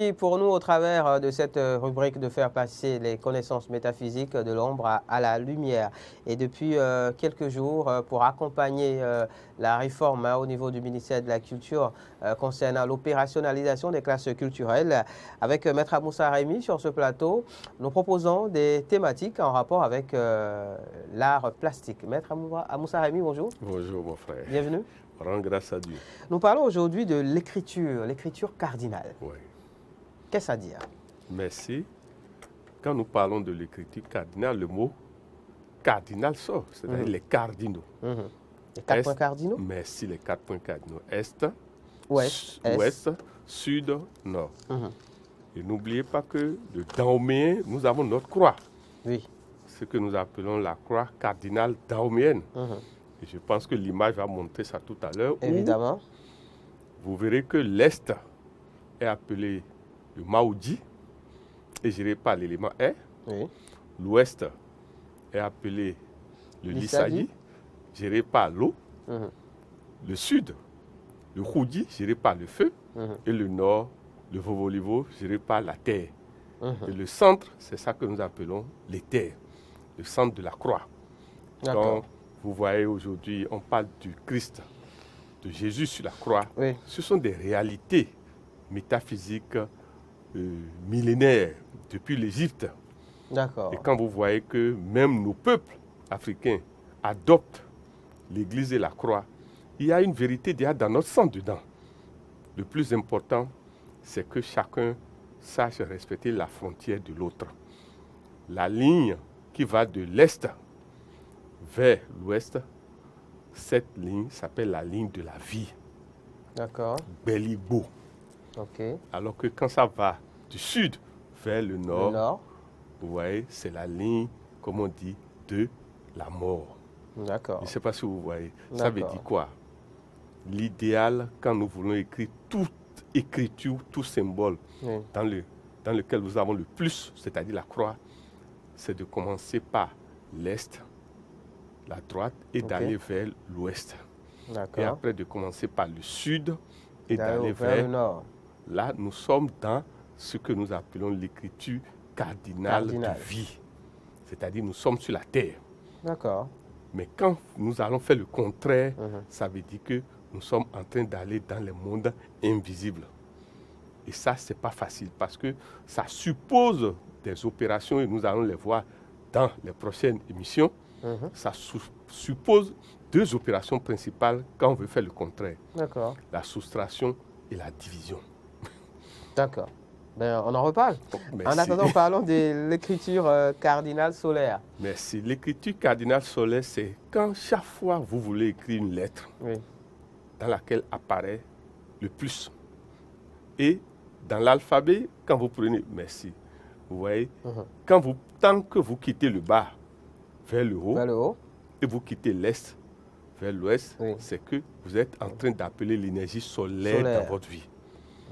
parti pour nous au travers de cette rubrique de faire passer les connaissances métaphysiques de l'ombre à la lumière. Et depuis quelques jours, pour accompagner la réforme au niveau du ministère de la Culture concernant l'opérationnalisation des classes culturelles, avec Maître Moussa Rémy sur ce plateau, nous proposons des thématiques en rapport avec l'art plastique. Maître Moussa Rémy, bonjour. Bonjour mon frère. Bienvenue. Rends grâce à Dieu. Nous parlons aujourd'hui de l'écriture cardinale. Oui. Qu'est-ce à dire? Merci. Quand nous parlons de l'écriture cardinale, le mot cardinal sort, c'est-à-dire les cardinaux. Les 4 points cardinaux? Merci, les 4 points cardinaux. Est, ouest, sud, nord. Et n'oubliez pas que de Dahoméen, nous avons notre croix. Oui. Ce que nous appelons la croix cardinale dahoméenne. Et je pense que l'image va montrer ça tout à l'heure. Évidemment. Vous verrez que l'Est est appelé le Maoudi, et géré par l'élément E. Oui. L'Ouest est appelé le Lissadi, géré par l'eau. Le Sud, le Khoudi, géré par le feu. Et le Nord, le Vovolivo, géré par la terre. Et le centre, c'est ça que nous appelons les terres, le centre de la croix. Donc, vous voyez aujourd'hui, on parle du Christ, de Jésus sur la croix. Oui. Ce sont des réalités métaphysiques millénaires depuis l'Égypte. D'accord. Et quand vous voyez que même nos peuples africains adoptent l'Église et la croix, il y a une vérité déjà dans notre sang dedans. Le plus important, c'est que chacun sache respecter la frontière de l'autre. La ligne qui va de l'Est vers l'Ouest, cette ligne s'appelle la ligne de la vie. D'accord. Bélibo. Ok. Alors que quand ça va du sud vers le nord, Nord. vous voyez, c'est la ligne, comme on dit, de la mort. D'accord. Je ne sais pas si vous voyez. Ça veut dire quoi? L'idéal, quand nous voulons écrire toute écriture, tout symbole dans lequel nous avons le plus, c'est-à-dire la croix, c'est de commencer par l'Est, la droite, et d'aller vers l'Ouest. Et après de commencer par le Sud et d'aller vers le Nord. Là, nous sommes dans ce que nous appelons l'écriture cardinale de vie. C'est-à-dire, nous sommes sur la terre. D'accord. Mais quand nous allons faire le contraire, ça veut dire que nous sommes en train d'aller dans les mondes invisibles. Et ça, ce n'est pas facile parce que ça suppose des opérations, et nous allons les voir dans les prochaines émissions. Ça suppose 2 opérations principales quand on veut faire le contraire. D'accord. La soustraction et la division. D'accord. Ben, on en reparle. Merci. En attendant, parlons de l'écriture cardinale solaire. Merci. L'écriture cardinale solaire, c'est quand chaque fois vous voulez écrire une lettre dans laquelle apparaît le plus. Et dans l'alphabet, quand vous prenez, merci, vous voyez, tant que vous quittez le bas vers le haut, et vous quittez l'est vers l'ouest, c'est que vous êtes en train d'appeler l'énergie solaire dans votre vie.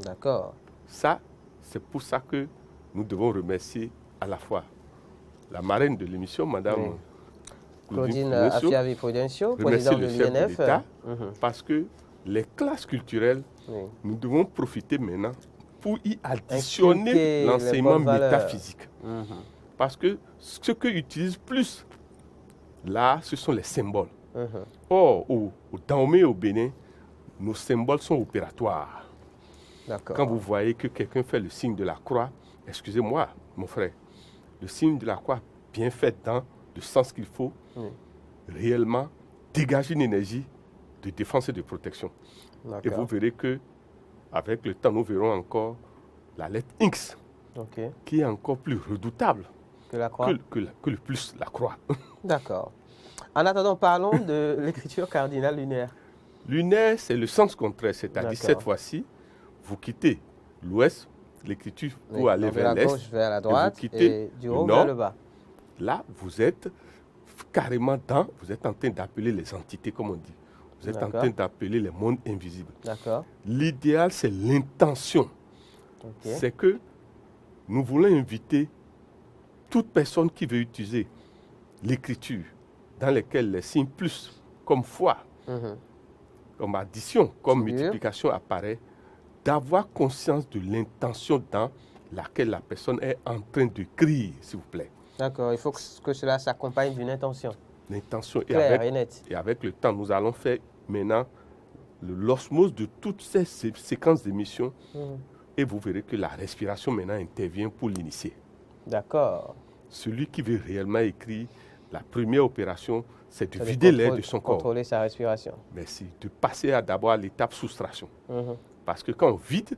D'accord. Ça, c'est pour ça que nous devons remercier à la fois la marraine de l'émission, Madame Claudine Afiavi-Prudencio, présidente de l'INF. Parce que les classes culturelles, nous devons profiter maintenant pour y additionner l'enseignement métaphysique. Parce que ce que utilise plus là, ce sont les symboles. Or, au Dahomey, au Bénin, nos symboles sont opératoires. Quand vous voyez que quelqu'un fait le signe de la croix, excusez-moi, mon frère, le signe de la croix bien fait dans le sens qu'il faut, réellement dégage une énergie de défense et de protection. Et vous verrez que avec le temps, nous verrons encore la lettre X, qui est encore plus redoutable que la croix, que le plus la croix. D'accord. En attendant, parlons de l'écriture cardinale lunaire. Lunaire, c'est le sens contraire, c'est-à-dire cette fois-ci, vous quittez l'ouest, l'écriture pour aller vers l'est, gauche, vers la droite, et vous quittez du le haut nord, vers le bas. Là, vous êtes carrément vous êtes en train d'appeler les entités, comme on dit. Vous êtes en train d'appeler les mondes invisibles. L'idéal, c'est l'intention. C'est que nous voulons inviter toute personne qui veut utiliser l'écriture, dans laquelle les signes plus, comme foi, comme addition, comme multiplication apparaît, d'avoir conscience de l'intention dans laquelle la personne est en train de crier, s'il vous plaît. D'accord, il faut que cela s'accompagne d'une intention. L'intention claire et nette. Et avec le temps, nous allons faire maintenant l'osmose de toutes ces séquences d'émissions et vous verrez que la respiration maintenant intervient pour l'initier. D'accord. Celui qui veut réellement écrire, la première opération, c'est de vider l'air de son corps. Contrôler sa respiration. Merci. De passer d'abord à l'étape soustraction. Parce que quand on vide,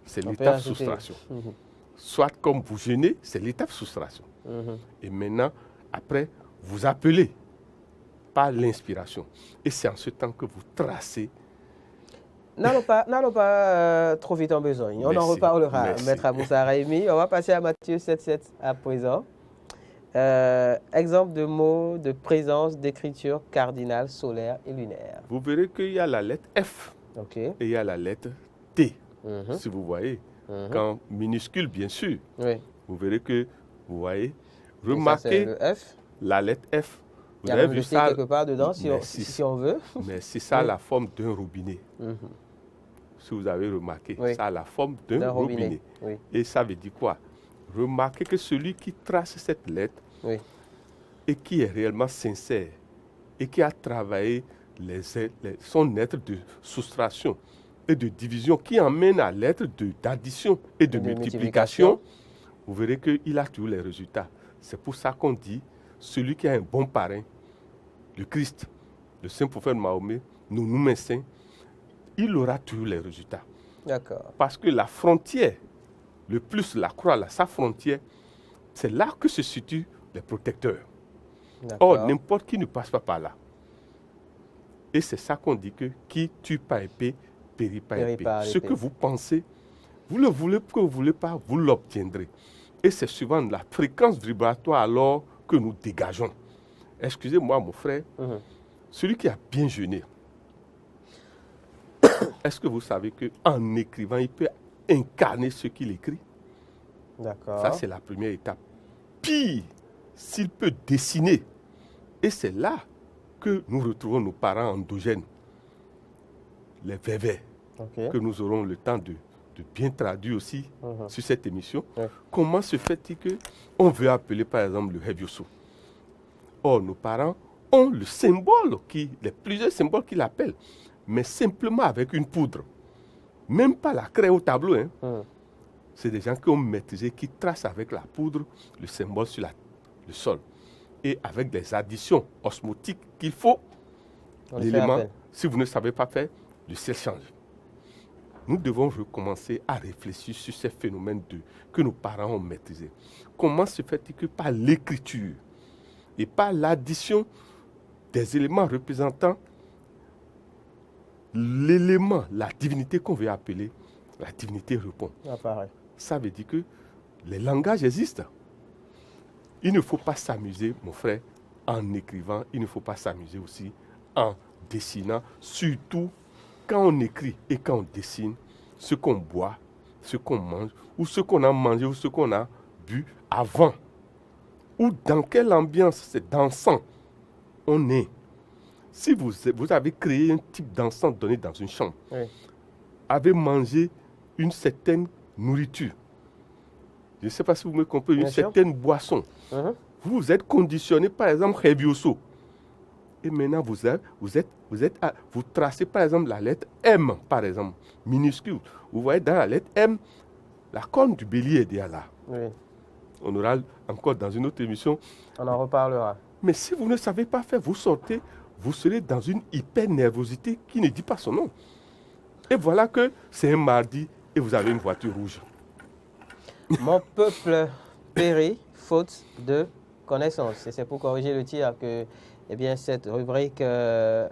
c'est l'étape soustraction. Soit comme vous jeûnez, c'est l'étape soustraction. Et maintenant, après, vous appelez par l'inspiration. Et c'est en ce temps que vous tracez. N'allons pas trop vite en besogne. On en reparlera, Maître Amoussa Raimi. On va passer à Matthieu 7,7 à présent. Exemple de mots de présence d'écriture cardinale, solaire et lunaire. Vous verrez qu'il y a la lettre F et il y a la lettre T. Si vous voyez, quand minuscule bien sûr, vous verrez que, vous voyez, remarquez ça, le F. La lettre F. Vous avez vu ça quelque part dedans si on veut. Mais c'est ça la forme d'un robinet. Si vous avez remarqué, ça a la forme d'un robinet. Et ça veut dire quoi? Remarquez que celui qui trace cette lettre et qui est réellement sincère et qui a travaillé son être de soustraction et de division qui emmène à l'être d'addition et de multiplication, vous verrez qu'il a toujours les résultats. C'est pour ça qu'on dit, celui qui a un bon parrain, le Christ, le saint prophète Mahomet, nos médecins, il aura toujours les résultats. D'accord. Parce que la frontière, le plus la croix, là, sa frontière, c'est là que se situent les protecteurs. Or, n'importe qui ne passe pas par là. Et c'est ça qu'on dit que qui tue pas épée, périt pas épée. Ce que vous pensez, vous le voulez que vous ne voulez pas, vous l'obtiendrez. Et c'est souvent la fréquence vibratoire alors que nous dégageons. Excusez-moi, mon frère, celui qui a bien jeûné, est-ce que vous savez qu'en écrivant, il peut incarner ce qu'il écrit? D'accord. Ça, c'est la première étape. Pire, s'il peut dessiner. Et c'est là que nous retrouvons nos parents endogènes, les vévés, que nous aurons le temps de bien traduire aussi sur cette émission. Comment se fait-il qu'on veut appeler par exemple le Hevioso? Or, nos parents ont le symbole, les plusieurs symboles qu'ils appellent, mais simplement avec une poudre. Même pas la craie au tableau. C'est des gens qui ont maîtrisé, qui tracent avec la poudre le symbole sur le sol. Et avec des additions osmotiques qu'il faut, l'élément, si vous ne savez pas faire, le ciel change. Nous devons recommencer à réfléchir sur ces phénomènes que nos parents ont maîtrisés. Comment se fait-il que par l'écriture et par l'addition des éléments représentant l'élément, la divinité qu'on veut appeler, la divinité répond. Ça veut dire que les langages existent. Il ne faut pas s'amuser, mon frère, en écrivant. Il ne faut pas s'amuser aussi en dessinant. Surtout quand on écrit et quand on dessine, ce qu'on boit, ce qu'on mange, ou ce qu'on a mangé, ou ce qu'on a bu avant. Ou dans quelle ambiance c'est dansant on est. Si vous avez créé un type d'encens donné dans une chambre, avez mangé une certaine nourriture, je ne sais pas si vous me comprenez, une certaine boisson, vous êtes conditionné, par exemple, Hevioso. Et maintenant, vous tracez, par exemple, la lettre M, par exemple, minuscule. Vous voyez, dans la lettre M, la corne du bélier est déjà là. On aura encore dans une autre émission. On en reparlera. Mais si vous ne savez pas faire, vous sortez, vous serez dans une hyper-nervosité qui ne dit pas son nom. Et voilà que c'est un mardi et vous avez une voiture rouge. Mon peuple périt faute de connaissance. Et c'est pour corriger le tir que cette rubrique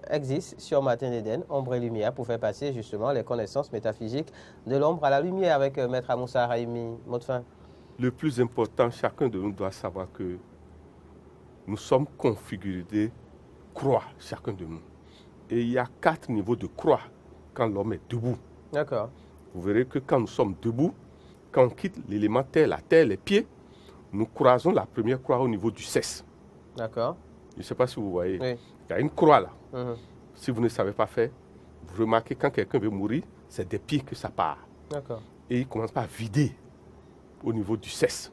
existe sur Matin d'Éden, Ombre et Lumière, pour faire passer justement les connaissances métaphysiques de l'ombre à la lumière avec Maître Amoussa Raimi. Mot de fin. Le plus important, chacun de nous doit savoir que nous sommes configurés croix, chacun de nous. Et il y a 4 niveaux de croix quand l'homme est debout. D'accord. Vous verrez que quand nous sommes debout, quand on quitte l'élément terre, la terre, les pieds, nous croisons la première croix au niveau du cesse. D'accord. Je ne sais pas si vous voyez. Il y a une croix là. Si vous ne savez pas faire, vous remarquez quand quelqu'un veut mourir, c'est des pieds que ça part. Et il commence par vider au niveau du cesse.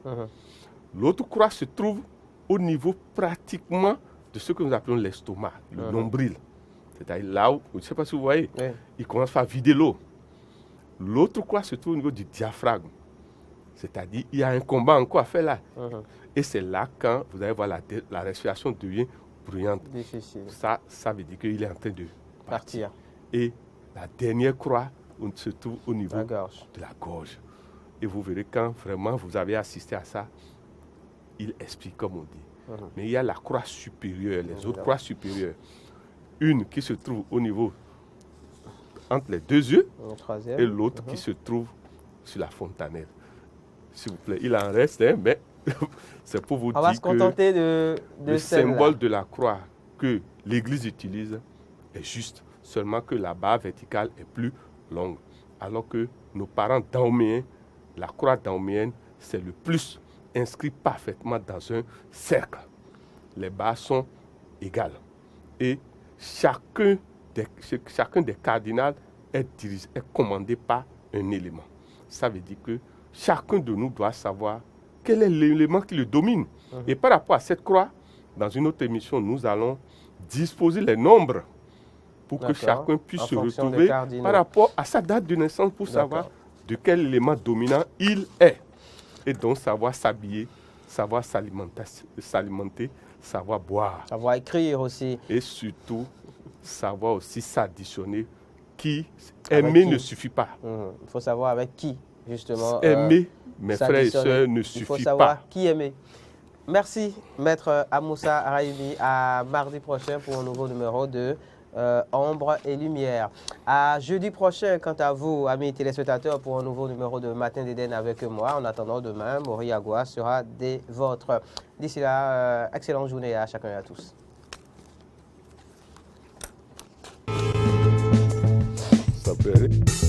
L'autre croix se trouve au niveau pratiquement de ce que nous appelons l'estomac, le nombril. C'est-à-dire là où, je ne sais pas si vous voyez, il commence par vider l'eau. L'autre croix se trouve au niveau du diaphragme. C'est-à-dire il y a un combat encore à faire là. Et c'est là quand vous allez voir la respiration devient bruyante. Difficile. Ça veut dire qu'il est en train de partir. Et la dernière croix se trouve au niveau de la gorge. Et vous verrez quand vraiment vous avez assisté à ça, il explique comme on dit. Mais il y a la croix supérieure, les autres croix supérieures. Une qui se trouve au niveau entre les deux yeux et l'autre qui se trouve sur la fontanelle. S'il vous plaît, il en reste, hein, mais c'est pour vous dire que le symbole de la croix que l'Église utilise est juste, seulement que la barre verticale est plus longue. Alors que nos parents dahoméens, la croix dahoméenne, c'est le plus inscrit parfaitement dans un cercle. Les barres sont égales. Et chacun des cardinals est commandé par un élément. Ça veut dire que chacun de nous doit savoir quel est l'élément qui le domine. Et par rapport à cette croix, dans une autre émission, nous allons disposer les nombres pour que chacun puisse se retrouver par rapport à sa date de naissance pour savoir de quel élément dominant il est. Et donc savoir s'habiller, savoir s'alimenter, savoir boire. Savoir écrire aussi. Et surtout, savoir aussi s'additionner. Aimer ne suffit pas. Il faut savoir avec qui, justement. Aimer, mes frères et sœurs, ne suffit pas. Il faut savoir qui aimer. Merci, Maître Amoussa Raimi. À mardi prochain pour un nouveau numéro de Ombre et Lumière. À jeudi prochain, quant à vous, amis téléspectateurs, pour un nouveau numéro de Matin d'Éden avec moi. En attendant, demain, Mori Agua sera des vôtres. D'ici là, excellente journée à chacun et à tous. Ça peut aller.